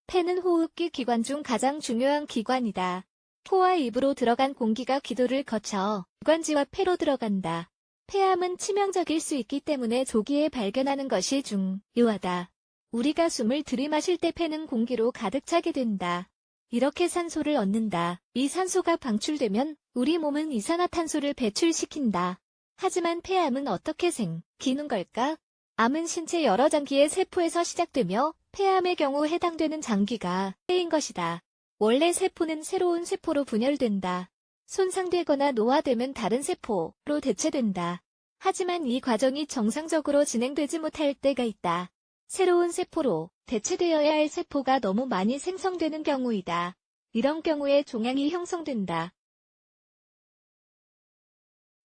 폐는 호흡기 기관 중 가장 중요한 기관이다. 코와 입으로 들어간 공기가 기도를 거쳐 기관지와 폐로 들어간다. 폐암은 치명적일 수 있기 때문에 조기에 발견하는 것이 중요하다. 우리가 숨을 들이마실 때 폐는 공기로 가득 차게 된다. 이렇게 산소를 얻는다. 이 산소가 방출되면 우리 몸은 이산화탄소를 배출시킨다. 하지만 폐암은 어떻게 생기는 걸까? 암은 신체 여러 장기의 세포에서 시작되며 폐암의 경우 해당되는 장기가 폐인 것이다. 원래 세포는 새로운 세포로 분열된다. 손상되거나 노화되면 다른 세포로 대체된다. 하지만 이 과정이 정상적으로 진행되지 못할 때가 있다. 새로운 세포로 대체되어야 할 세포가 너무 많이 생성되는 경우이다. 이런 경우에 종양이 형성된다.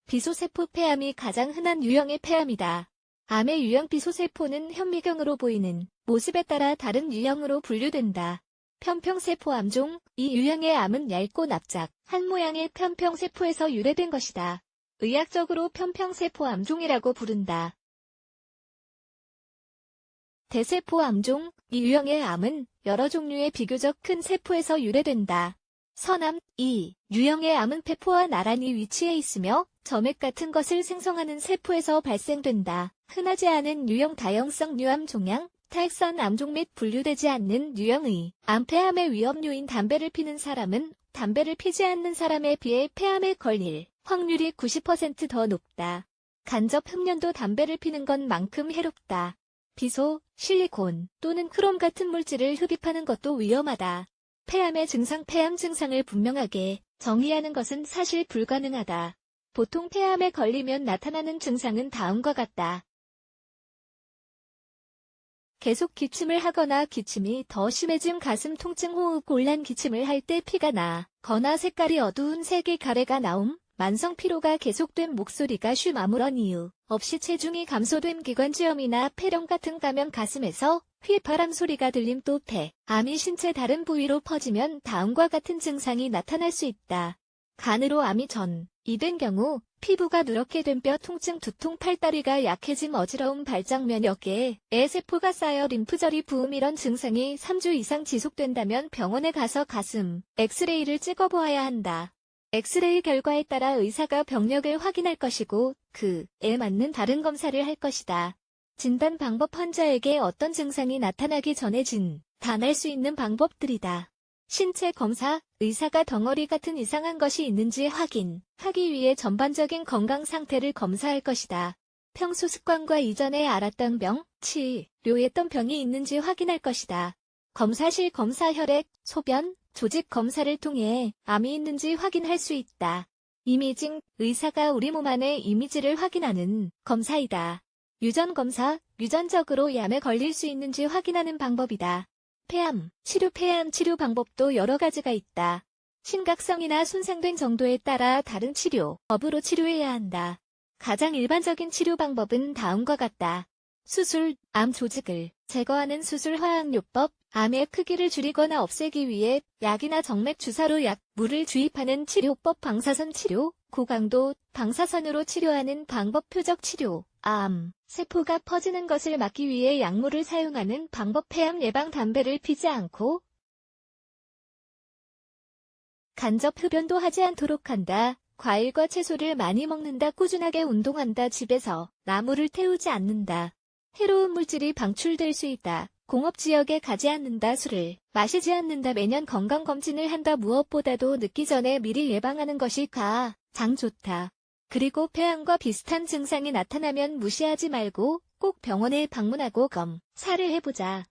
비소세포 폐암이 가장 흔한 유형의 폐암이다. 암의 유형 비소세포는 현미경으로 보이는 모습에 따라 다른 유형으로 분류된다. 편평세포암종, 이 유형의 암은 얇고 납작한 모양의 편평세포에서 유래된 것이다. 의학적으로 편평세포암종이라고 부른다. 대세포암종, 이 유형의 암은 여러 종류의 비교적 큰 세포에서 유래된다. 서암, 이 유형의 암은 폐포와 나란히 위치해 있으며 점액 같은 것을 생성하는 세포에서 발생된다. 흔하지 않은 유형 다형성 류암 종양, 탈선 암종 및 분류되지 않는 유형의 암 폐암의 위험요인 담배를 피는 사람은 담배를 피지 않는 사람에 비해 폐암에 걸릴 확률이 90% 더 높다. 간접 흡연도 담배를 피는 것만큼 해롭다. 비소, 실리콘 또는 크롬 같은 물질을 흡입하는 것도 위험하다. 폐암의 증상 폐암 증상을 분명하게 정의하는 것은 사실 불가능하다. 보통 폐암에 걸리면 나타나는 증상은 다음과 같다. 계속 기침을 하거나 기침이 더 심해진 가슴 통증 호흡 곤란 기침을 할 때 피가 나거나 색깔이 어두운 색의 가래가 나옴 만성 피로가 계속된 목소리가 쉼 아무런 이유 없이 체중이 감소된 기관지염이나 폐렴 같은 감염 가슴에서 휘파람 소리가 들림 또 폐암이 신체 다른 부위로 퍼지면 다음과 같은 증상이 나타날 수 있다. 간으로 암이 전이된 경우 피부가 누렇게 된 뼈 통증 두통 팔다리가 약해짐 어지러움 발작 면역계에 세포가 쌓여 림프절이 부음 이런 증상이 3주 이상 지속된다면 병원에 가서 가슴 엑스레이를 찍어보아야 한다. 엑스레이 결과에 따라 의사가 병력을 확인할 것이고 그에 맞는 다른 검사를 할 것이다. 진단 방법 환자에게 어떤 증상이 나타나기 전에 진단할 수 있는 방법들이다. 신체 검사, 의사가 덩어리 같은 이상한 것이 있는지 확인하기 위해 전반적인 건강 상태를 검사할 것이다. 평소 습관과 이전에 알았던 병, 치료했던 병이 있는지 확인할 것이다. 검사실 검사 혈액, 소변, 조직 검사를 통해 암이 있는지 확인할 수 있다. 이미징, 의사가 우리 몸 안의 이미지를 확인하는 검사이다. 유전 검사, 유전적으로 암에 걸릴 수 있는지 확인하는 방법이다. 폐암 치료 방법도 여러 가지가 있다. 심각성이나 손상된 정도에 따라 다른 치료법으로 치료해야 한다. 가장 일반적인 치료 방법은 다음과 같다. 수술, 암 조직을 제거하는 수술 화학요법, 암의 크기를 줄이거나 없애기 위해 약이나 정맥 주사로 약물을 주입하는 치료법 방사선 치료, 고강도 방사선으로 치료하는 방법 표적 치료, 암 세포가 퍼지는 것을 막기 위해 약물을 사용하는 방법 폐암 예방 담배를 피지 않고 간접 흡연도 하지 않도록 한다. 과일과 채소를 많이 먹는다. 꾸준하게 운동한다. 집에서 나무를 태우지 않는다. 해로운 물질이 방출될 수 있다. 공업지역에 가지 않는다. 술을 마시지 않는다. 매년 건강검진을 한다. 무엇보다도 늦기 전에 미리 예방하는 것이 가장 좋다. 그리고 폐암과 비슷한 증상이 나타나면 무시하지 말고 꼭 병원에 방문하고 검사를 해보자.